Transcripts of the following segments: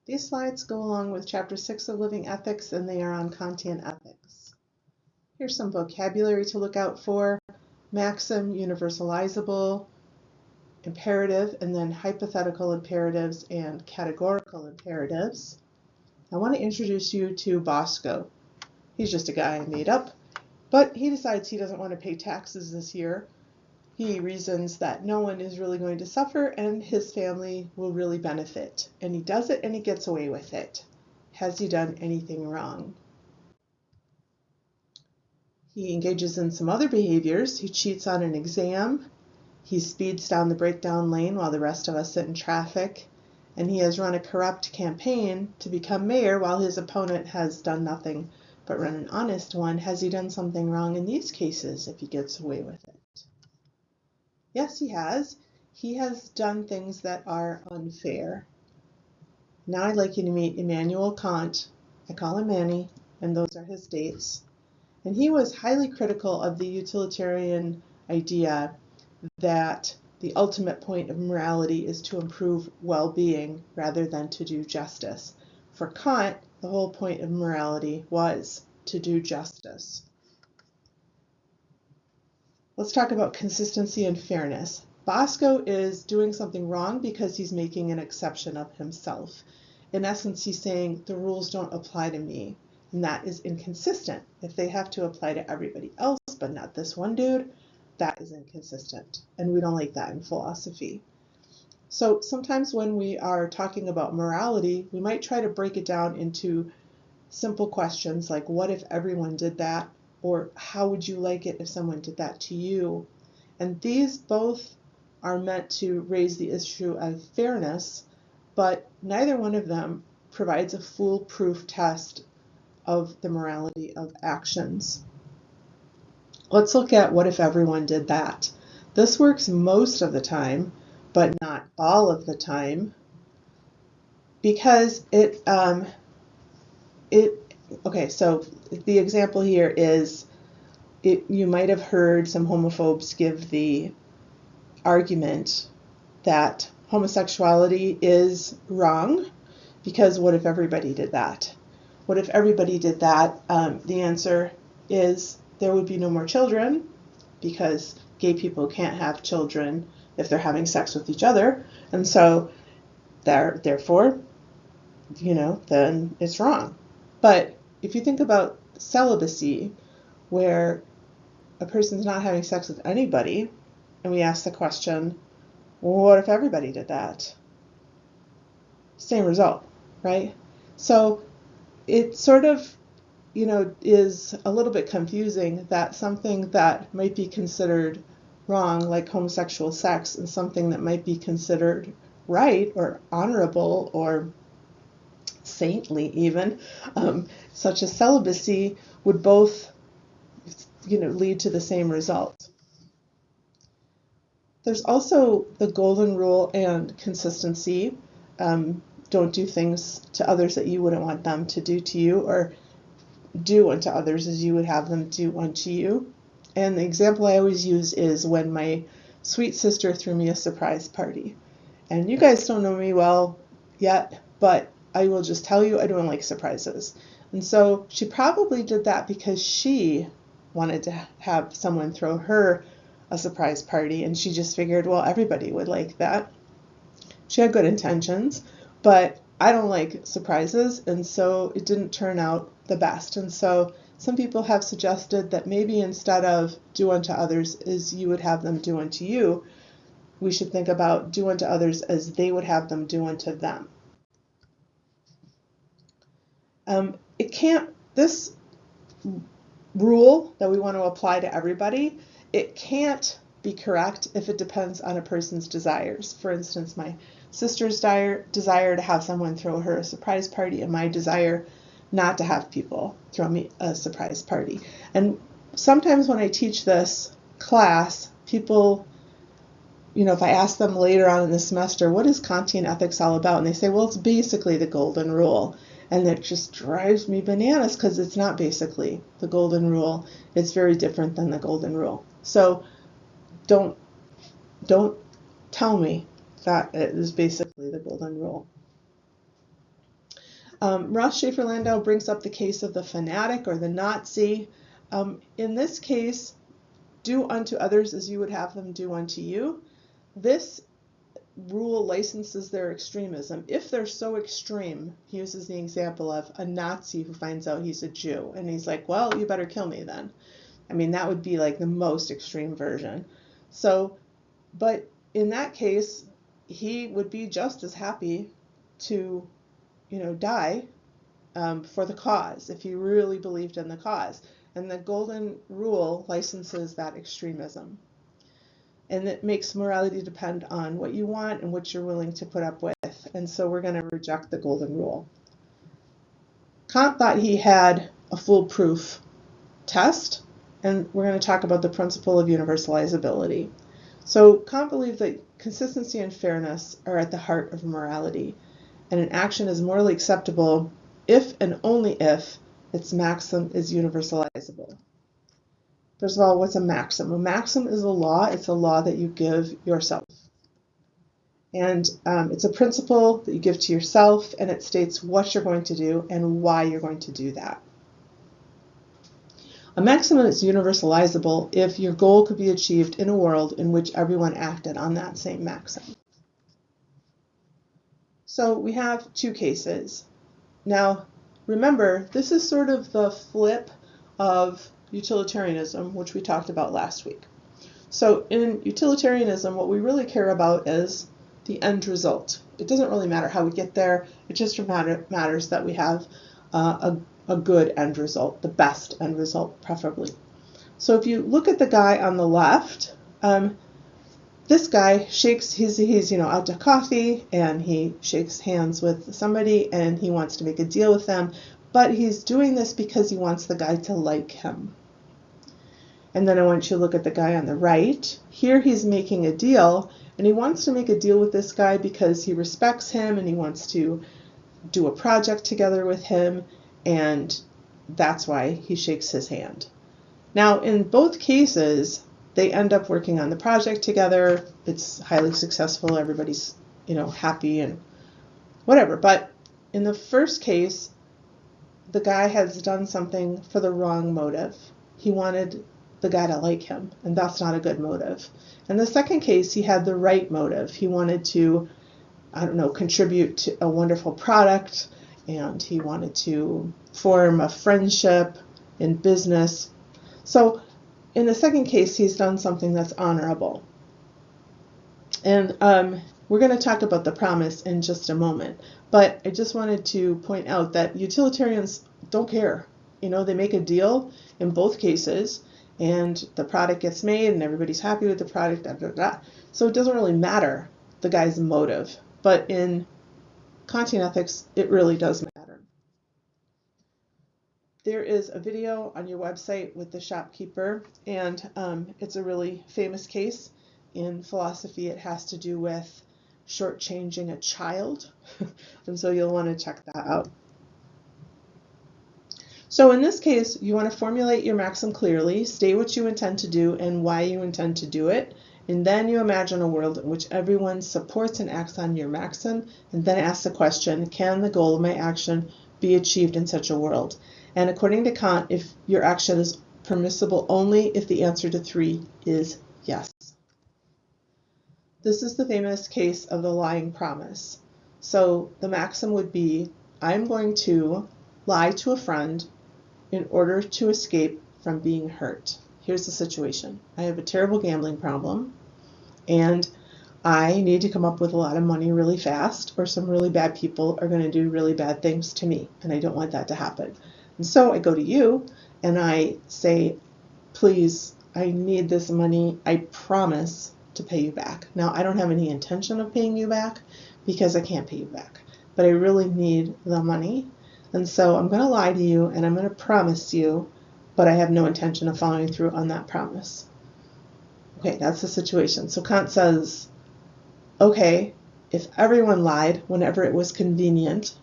These slides go along with Chapter 6 of Living Ethics, and they are on Kantian ethics. Here's some vocabulary to look out for: maxim, universalizable, imperative, and then hypothetical imperatives and categorical imperatives. I want to introduce you to Bosco. He's just a guy I made up, but he decides he doesn't want to pay taxes this year. He reasons that no one is really going to suffer and his family will really benefit. And he does it and he gets away with it. Has he done anything wrong? He engages in some other behaviors. He cheats on an exam. He speeds down the breakdown lane while the rest of us sit in traffic. And he has run a corrupt campaign to become mayor while his opponent has done nothing but run an honest one. Has he done something wrong in these cases if he gets away with it? Yes, he has. He has done things that are unfair. Now I'd like you to meet Immanuel Kant. I call him Manny, and those are his dates. And he was highly critical of the utilitarian idea that the ultimate point of morality is to improve well-being rather than to do justice. For Kant, the whole point of morality was to do justice. Let's talk about consistency and fairness. Bosco is doing something wrong because he's making an exception of himself. In essence, he's saying the rules don't apply to me, and that is inconsistent. If they have to apply to everybody else, but not this one dude, that is inconsistent, and we don't like that in philosophy. So sometimes when we are talking about morality, we might try to break it down into simple questions like, what if everyone did that? Or how would you like it if someone did that to you? And these both are meant to raise the issue of fairness, but neither one of them provides a foolproof test of the morality of actions. Let's look at what if everyone did that. This works most of the time, but not all of the time, because okay, so the example here is, you might have heard some homophobes give the argument that homosexuality is wrong, because what if everybody did that? What if everybody did that? The answer is there would be no more children, because gay people can't have children if they're having sex with each other, and so therefore, then it's wrong. But if you think about celibacy, where a person's not having sex with anybody, and we ask the question, well, what if everybody did that? Same result, right? So it sort of, is a little bit confusing that something that might be considered wrong, like homosexual sex, and something that might be considered right or honorable or saintly even, such as celibacy, would both lead to the same result. There's also the golden rule and consistency. Don't do things to others that you wouldn't want them to do to you, or do unto others as you would have them do unto you. And the example I always use is when my sweet sister threw me a surprise party. And you guys don't know me well yet, but I will just tell you I don't like surprises. And so she probably did that because she wanted to have someone throw her a surprise party, and she just figured, well, everybody would like that. She had good intentions, but I don't like surprises, and so it didn't turn out the best. And so some people have suggested that maybe instead of do unto others as you would have them do unto you, we should think about do unto others as they would have them do unto them. This rule that we want to apply to everybody, it can't be correct if it depends on a person's desires. For instance, my sister's desire to have someone throw her a surprise party, and my desire not to have people throw me a surprise party. And sometimes when I teach this class, people, if I ask them later on in the semester, what is Kantian ethics all about? And they say, well, it's basically the golden rule. And it just drives me bananas because it's not basically the golden rule. It's very different than the golden rule. So don't tell me that it is basically the golden rule. Ross Schaefer-Landau brings up the case of the fanatic or the Nazi. In this case, do unto others as you would have them do unto you. This rule licenses their extremism. If they're so extreme, he uses the example of a Nazi who finds out he's a Jew, and he's like, well, you better kill me then. I mean, that would be like the most extreme version. So, but in that case, he would be just as happy to, die for the cause, if he really believed in the cause. And the golden rule licenses that extremism. And it makes morality depend on what you want and what you're willing to put up with. And so we're going to reject the golden rule. Kant thought he had a foolproof test, and we're going to talk about the principle of universalizability. So Kant believed that consistency and fairness are at the heart of morality, and an action is morally acceptable if and only if its maxim is universalizable. First of all, what's a maxim? A maxim is a law. It's a law that you give yourself. And it's a principle that you give to yourself, and it states what you're going to do and why you're going to do that. A maxim is universalizable if your goal could be achieved in a world in which everyone acted on that same maxim. So we have two cases. Now, remember, this is sort of the flip of utilitarianism, which we talked about last week. So in utilitarianism, what we really care about is the end result. It doesn't really matter how we get there. It just matters that we have a good end result, the best end result, preferably. So if you look at the guy on the left, this guy shakes, he's out to coffee, and he shakes hands with somebody, and he wants to make a deal with them, but he's doing this because he wants the guy to like him. And then I want you to look at the guy on the right. Here he's making a deal, and he wants to make a deal with this guy because he respects him, and he wants to do a project together with him, and that's why he shakes his hand. Now, in both cases, they end up working on the project together. It's highly successful. Everybody's, happy and whatever. But in the first case, the guy has done something for the wrong motive. He wanted the guy to like him, and that's not a good motive. In the second case, he had the right motive. He wanted to, contribute to a wonderful product, and he wanted to form a friendship in business. So in the second case, he's done something that's honorable. And we're going to talk about the promise in just a moment. But I just wanted to point out that utilitarians don't care. They make a deal in both cases, and the product gets made, and everybody's happy with the product, So it doesn't really matter the guy's motive. But in Kantian ethics, it really does matter. There is a video on your website with the shopkeeper, and it's a really famous case. In philosophy, it has to do with shortchanging a child, and so you'll want to check that out. So in this case, you want to formulate your maxim clearly, state what you intend to do and why you intend to do it, and then you imagine a world in which everyone supports and acts on your maxim, and then ask the question, can the goal of my action be achieved in such a world? And according to Kant, if your action is permissible only if the answer to 3 is yes. This is the famous case of the lying promise. So the maxim would be, I'm going to lie to a friend in order to escape from being hurt. Here's the situation. I have a terrible gambling problem, and I need to come up with a lot of money really fast, or some really bad people are going to do really bad things to me, and I don't want that to happen. And so I go to you, and I say, please, I need this money. I promise to pay you back. Now, I don't have any intention of paying you back because I can't pay you back, but I really need the money. And so I'm going to lie to you, and I'm going to promise you, but I have no intention of following through on that promise. Okay, that's the situation. So Kant says, okay, if everyone lied whenever it was convenient,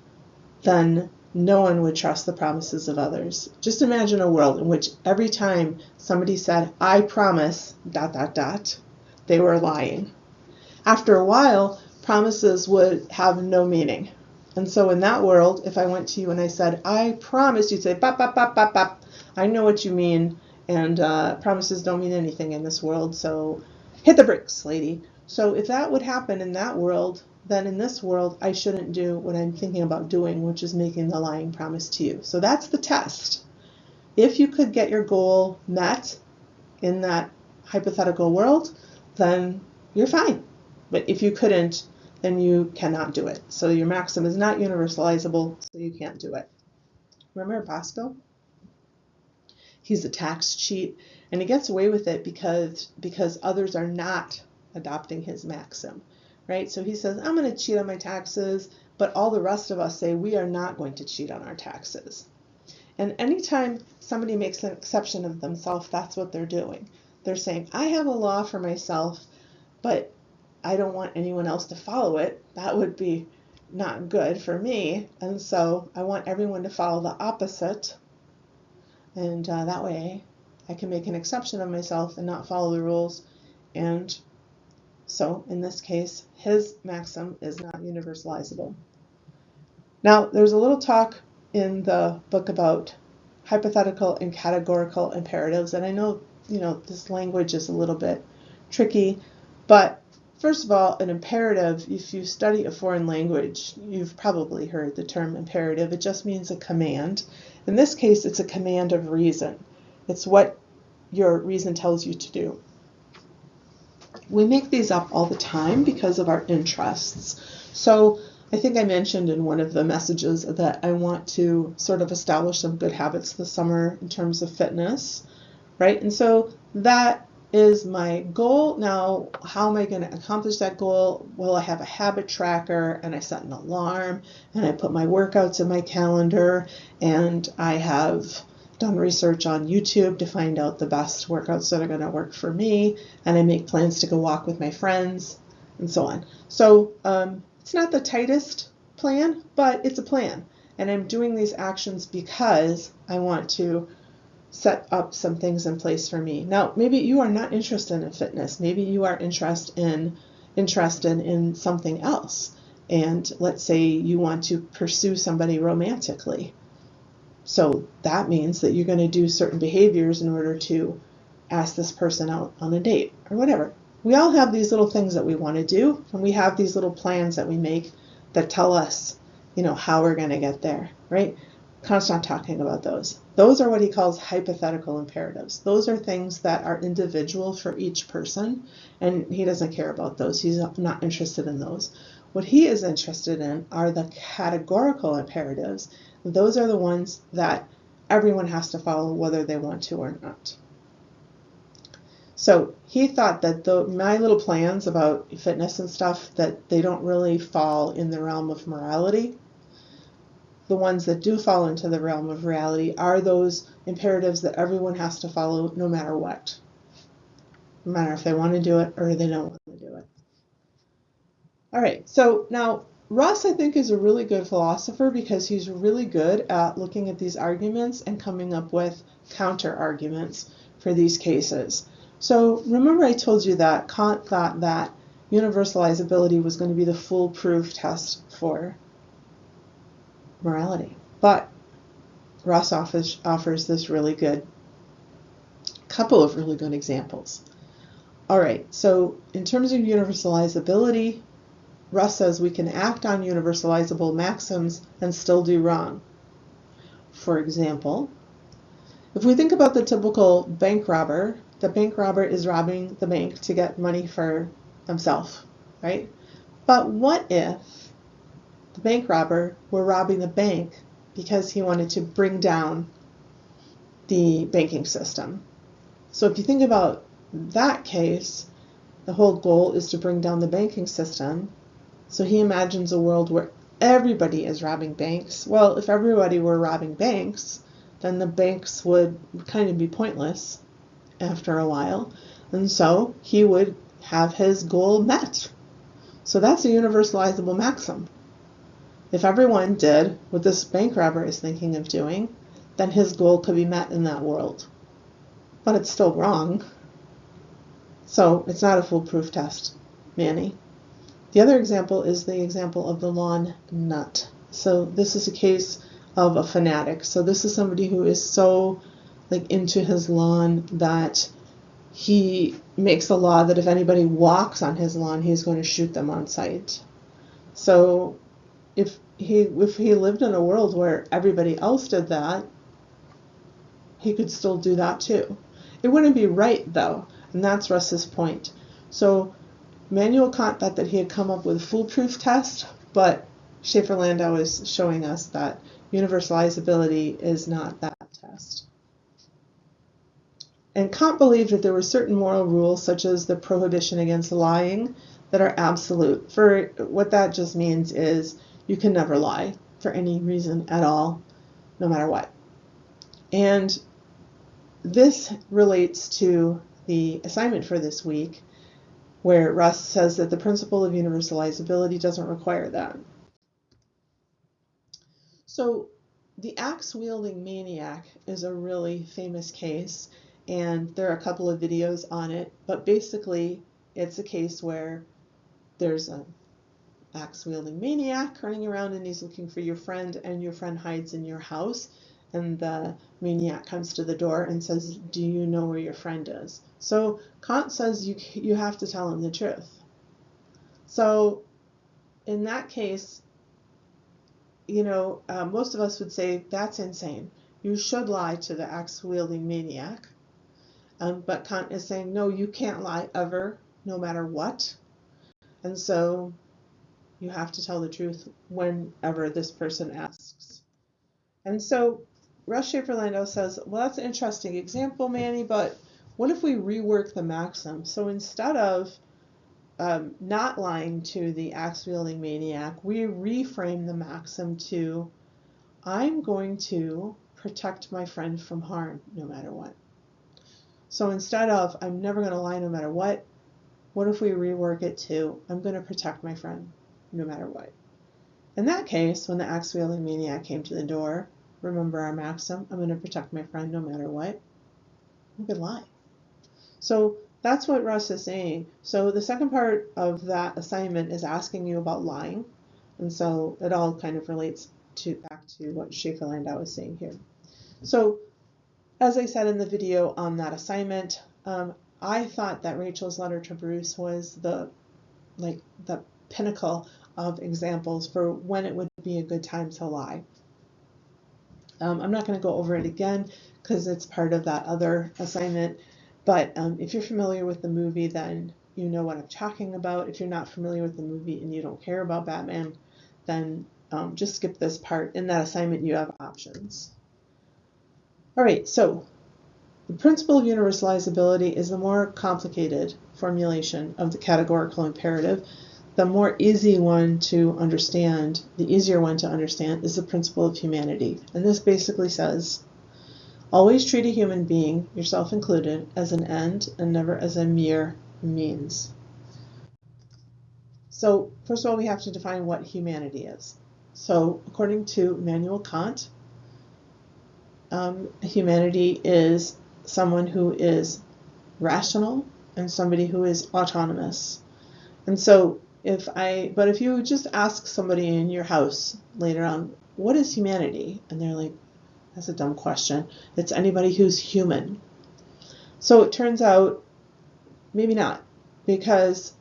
then no one would trust the promises of others. Just imagine a world in which every time somebody said, I promise, ... they were lying. After a while, promises would have no meaning. And so in that world, if I went to you and I said, I promise, you'd say, bop, bop, bop, bop, bop. I know what you mean, and promises don't mean anything in this world, so hit the bricks, lady. So if that would happen in that world, then in this world, I shouldn't do what I'm thinking about doing, which is making the lying promise to you. So that's the test. If you could get your goal met in that hypothetical world, then you're fine. But if you couldn't, then you cannot do it. So your maxim is not universalizable, so you can't do it. Remember Bosco? He's a tax cheat, and he gets away with it because others are not adopting his maxim, right? So he says, I'm going to cheat on my taxes, but all the rest of us say we are not going to cheat on our taxes. And anytime somebody makes an exception of themselves, that's what they're doing. They're saying, I have a law for myself, but I don't want anyone else to follow it. That would be not good for me. And so I want everyone to follow the opposite. And that way I can make an exception of myself and not follow the rules. And so in this case, his maxim is not universalizable. Now, there's a little talk in the book about hypothetical and categorical imperatives. And I know, this language is a little bit tricky, but first of all, an imperative, if you study a foreign language, you've probably heard the term imperative. It just means a command. In this case, it's a command of reason. It's what your reason tells you to do. We make these up all the time because of our interests. So I think I mentioned in one of the messages that I want to sort of establish some good habits this summer in terms of fitness, right? And so that is my goal. Now, how am I going to accomplish that goal? Well, I have a habit tracker, and I set an alarm, and I put my workouts in my calendar, and I have done research on YouTube to find out the best workouts that are going to work for me, and I make plans to go walk with my friends, and so on. So it's not the tightest plan, but it's a plan, and I'm doing these actions because I want to set up some things in place for me. Now, maybe you are not interested in fitness. Maybe you are interested in something else. And let's say you want to pursue somebody romantically. So that means that you're going to do certain behaviors in order to ask this person out on a date or whatever. We all have these little things that we want to do, and we have these little plans that we make that tell us, how we're going to get there, right? Kantian talking about those. Those are what he calls hypothetical imperatives. Those are things that are individual for each person, and he doesn't care about those. He's not interested in those. What he is interested in are the categorical imperatives. Those are the ones that everyone has to follow whether they want to or not. So he thought that my little plans about fitness and stuff, that they don't really fall in the realm of morality. The ones that do fall into the realm of reality are those imperatives that everyone has to follow no matter what. No matter if they want to do it or they don't want to do it. All right, so now Russ, I think, is a really good philosopher because he's really good at looking at these arguments and coming up with counter arguments for these cases. So remember I told you that Kant thought that universalizability was going to be the foolproof test for morality. But Ross offers this couple of really good examples. All right, so in terms of universalizability, Russ says we can act on universalizable maxims and still do wrong. For example, if we think about the typical bank robber, the bank robber is robbing the bank to get money for himself, right? But what if the bank robber were robbing the bank because he wanted to bring down the banking system? So if you think about that case, the whole goal is to bring down the banking system. So he imagines a world where everybody is robbing banks. Well, if everybody were robbing banks, then the banks would kind of be pointless after a while. And so he would have his goal met. So that's a universalizable maxim. If everyone did what this bank robber is thinking of doing, then his goal could be met in that world. But it's still wrong. So it's not a foolproof test, Manny. The other example is the example of the lawn nut. So this is a case of a fanatic. So this is somebody who is so into his lawn that he makes a law that if anybody walks on his lawn, he's going to shoot them on sight. So if he lived in a world where everybody else did that, he could still do that too. It wouldn't be right though, and that's Russ's point. So Immanuel Kant thought that he had come up with a foolproof test, but Schaefer-Landau is showing us that universalizability is not that test. And Kant believed that there were certain moral rules, such as the prohibition against lying, that are absolute. For what that just means is you can never lie for any reason at all, no matter what. And this relates to the assignment for this week, where Russ says that the principle of universalizability doesn't require that. So the axe-wielding maniac is a really famous case, and there are a couple of videos on it, but basically it's a case where there's an axe-wielding maniac running around and he's looking for your friend, and your friend hides in your house, and the maniac comes to the door and says, do you know where your friend is? So Kant says you have to tell him the truth. So in that case, most of us would say that's insane. You should lie to the axe-wielding maniac. But Kant is saying, no, you can't lie ever, no matter what. And so you have to tell the truth whenever this person asks. And so Russ Schaefer-Landau says, well, that's an interesting example, Manny, but what if we rework the maxim? So instead of not lying to the axe-wielding maniac, we reframe the maxim to, I'm going to protect my friend from harm no matter what. So instead of, I'm never going to lie no matter what if we rework it to, I'm going to protect my friend no matter what? In that case, when the axe-wielding maniac came to the door, remember our maxim, I'm going to protect my friend no matter what? You could lie. So that's what Russ is saying. So the second part of that assignment is asking you about lying. And so it all kind of relates back to what Schaefer-Landau is saying here. So as I said in the video on that assignment, I thought that Rachel's letter to Bruce was the pinnacle of examples for when it would be a good time to lie. I'm not going to go over it again because it's part of that other assignment. But if you're familiar with the movie, then you know what I'm talking about. If you're not familiar with the movie and you don't care about Batman, then just skip this part. In that assignment, you have options. All right, so the principle of universalizability is the more complicated formulation of the categorical imperative. The more easy one to understand, the easier one to understand, is the principle of humanity. And this basically says, always treat a human being, yourself included, as an end and never as a mere means. So first of all, we have to define what humanity is. So according to Immanuel Kant, humanity is someone who is rational and somebody who is autonomous. And so if you just ask somebody in your house later on, what is humanity? And they're like, that's a dumb question. It's anybody who's human. So it turns out, maybe not, because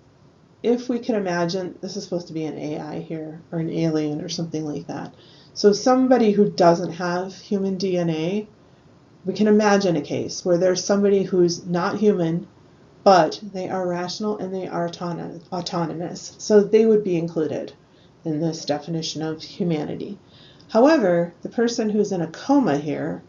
if we can imagine, this is supposed to be an AI here, or an alien or something like that. So somebody who doesn't have human DNA, we can imagine a case where there's somebody who's not human, but they are rational and they are autonomous. So they would be included in this definition of humanity. However, the person who's in a coma here,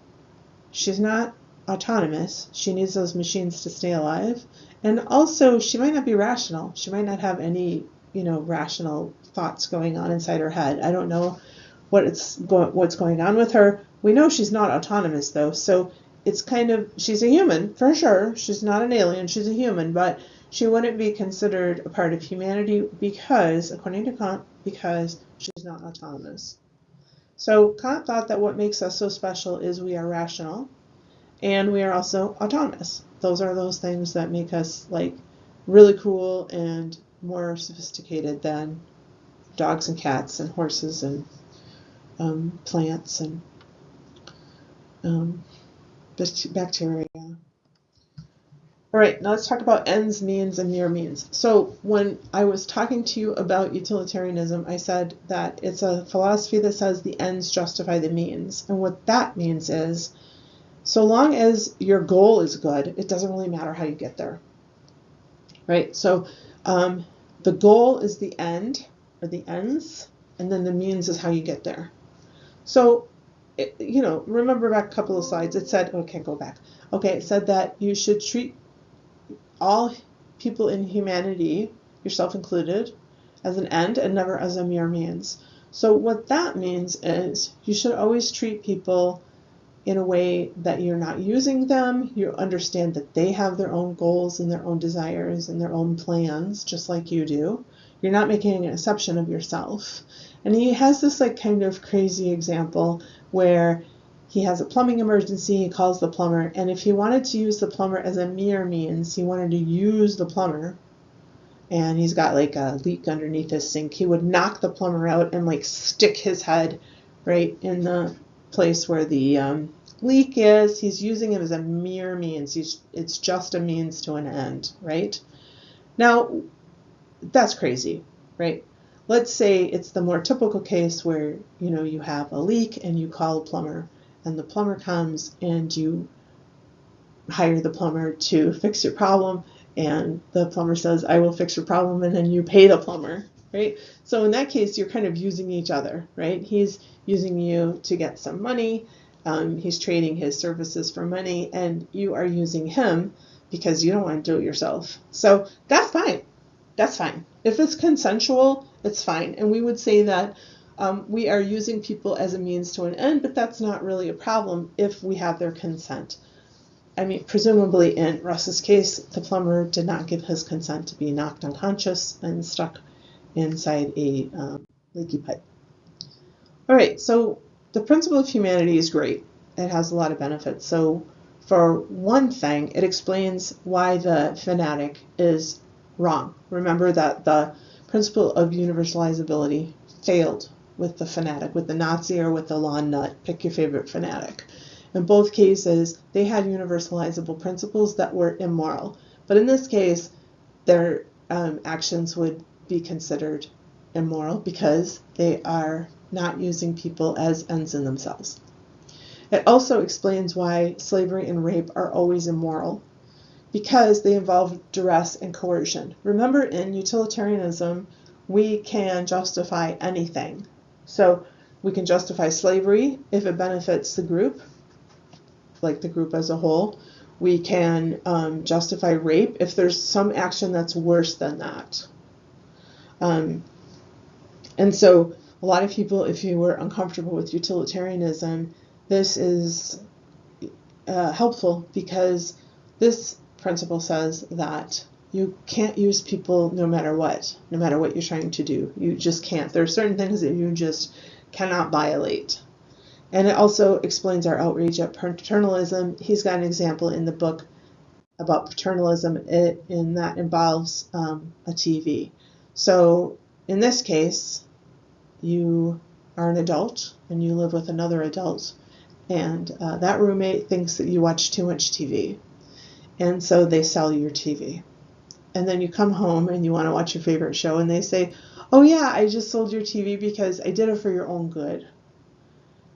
she's not autonomous. She needs those machines to stay alive. And also, she might not be rational. She might not have any, rational thoughts going on inside her head. I don't know what's going on with her. We know she's not autonomous, though. So it's she's a human, for sure. She's not an alien. She's a human. But she wouldn't be considered a part of humanity because, according to Kant, because she's not autonomous. So Kant thought that what makes us so special is we are rational and we are also autonomous. Those are those things that make us really cool and more sophisticated than dogs and cats and horses and plants and bacteria. All right, now let's talk about ends, means, and mere means. So when I was talking to you about utilitarianism, I said that it's a philosophy that says the ends justify the means. And what that means is, so long as your goal is good, it doesn't really matter how you get there. Right? So the goal is the end, or the ends, and then the means is how you get there. So, remember back a couple of slides, it said, okay, go back. Okay, it said that you should treat all people in humanity, yourself included, as an end and never as a mere means. So what that means is you should always treat people in a way that you're not using them. You understand that they have their own goals and their own desires and their own plans, just like you do. You're not making an exception of yourself. And he has this kind of crazy example where he has a plumbing emergency, he calls the plumber, and if he wanted to use the plumber as a mere means, he wanted to use the plumber, and he's got a leak underneath his sink, he would knock the plumber out and stick his head right in the place where the leak is. He's using it as a mere means. It's just a means to an end, right? Now, that's crazy, right? Let's say it's the more typical case where, you have a leak and you call a plumber, and the plumber comes and you hire the plumber to fix your problem, and the plumber says, I will fix your problem, and then you pay the plumber, right? So in that case, you're kind of using each other, right? He's using you to get some money, he's trading his services for money, and you are using him because you don't want to do it yourself. So that's fine. That's fine. If it's consensual, it's fine. And we would say that we are using people as a means to an end, but that's not really a problem if we have their consent. I mean, presumably in Russ's case, the plumber did not give his consent to be knocked unconscious and stuck inside a leaky pipe. All right, so the principle of humanity is great. It has a lot of benefits. So for one thing, it explains why the fanatic is wrong. Remember that the principle of universalizability failed with the fanatic, with the Nazi or with the lawn nut. Pick your favorite fanatic. In both cases, they had universalizable principles that were immoral. But in this case, their actions would be considered immoral because they are not using people as ends in themselves. It also explains why slavery and rape are always immoral, because they involve duress and coercion. Remember, in utilitarianism, we can justify anything. So we can justify slavery if it benefits the group, like the group as a whole. We can justify rape if there's some action that's worse than that. And so a lot of people, if you were uncomfortable with utilitarianism, this is helpful, because this principle says that you can't use people no matter what you're trying to do. You just can't. There are certain things that you just cannot violate. And it also explains our outrage at paternalism. He's got an example in the book about paternalism, and that involves a TV. So in this case, you are an adult and you live with another adult, and that roommate thinks that you watch too much TV, and so they sell your TV. And then you come home and you want to watch your favorite show, and they say, oh yeah, I just sold your TV because I did it for your own good.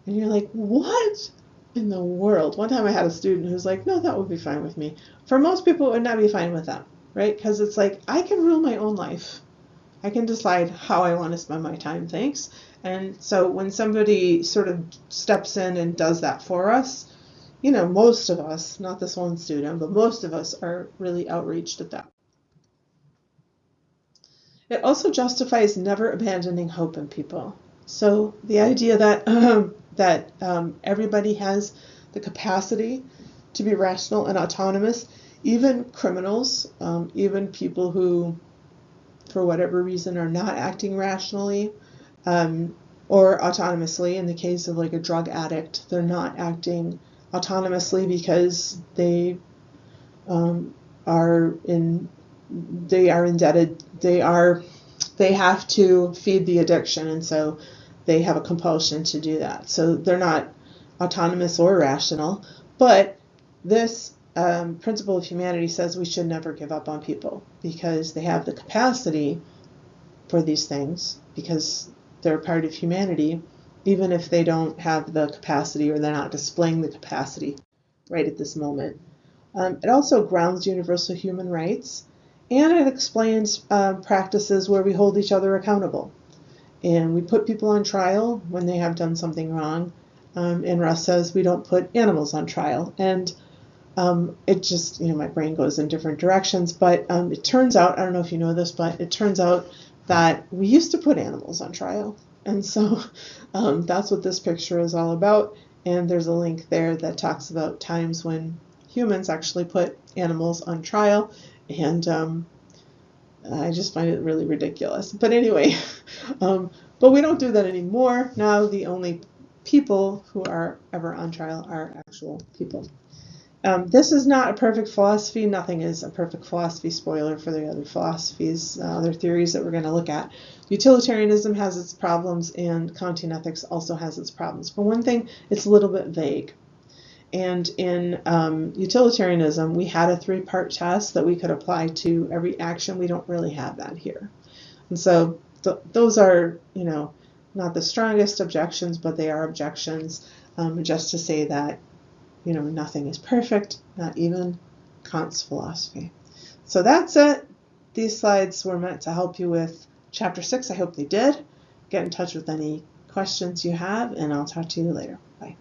And you're like, what in the world? One time I had a student who's like, no, that would be fine with me. For most people, it would not be fine with them, right? Because it's like, I can rule my own life. I can decide how I want to spend my time, thanks. And so when somebody sort of steps in and does that for us, most of us, not this one student, but most of us are really outraged at that. It also justifies never abandoning hope in people. So the idea that everybody has the capacity to be rational and autonomous, even criminals, even people who, for whatever reason, are not acting rationally or autonomously. In the case of a drug addict, they're not acting autonomously because they are indebted. They have to feed the addiction, and so they have a compulsion to do that. So they're not autonomous or rational, but this principle of humanity says we should never give up on people because they have the capacity for these things, because they're part of humanity, even if they don't have the capacity or they're not displaying the capacity right at this moment. It also grounds universal human rights, and it explains practices where we hold each other accountable. And we put people on trial when they have done something wrong. And Russ says we don't put animals on trial. And it just, my brain goes in different directions. But it turns out, I don't know if you know this, but it turns out that we used to put animals on trial. And so that's what this picture is all about. And there's a link there that talks about times when humans actually put animals on trial. And I just find it really ridiculous. But anyway, but we don't do that anymore. Now the only people who are ever on trial are actual people. This is not a perfect philosophy. Nothing is a perfect philosophy. Spoiler for the other philosophies, other theories that we're going to look at. Utilitarianism has its problems, and Kantian ethics also has its problems. For one thing, it's a little bit vague. And in utilitarianism, we had a 3-part test that we could apply to every action. We don't really have that here. And so those are, not the strongest objections, but they are objections, just to say that, nothing is perfect, not even Kant's philosophy. So that's it. These slides were meant to help you with Chapter 6. I hope they did. Get in touch with any questions you have, and I'll talk to you later. Bye.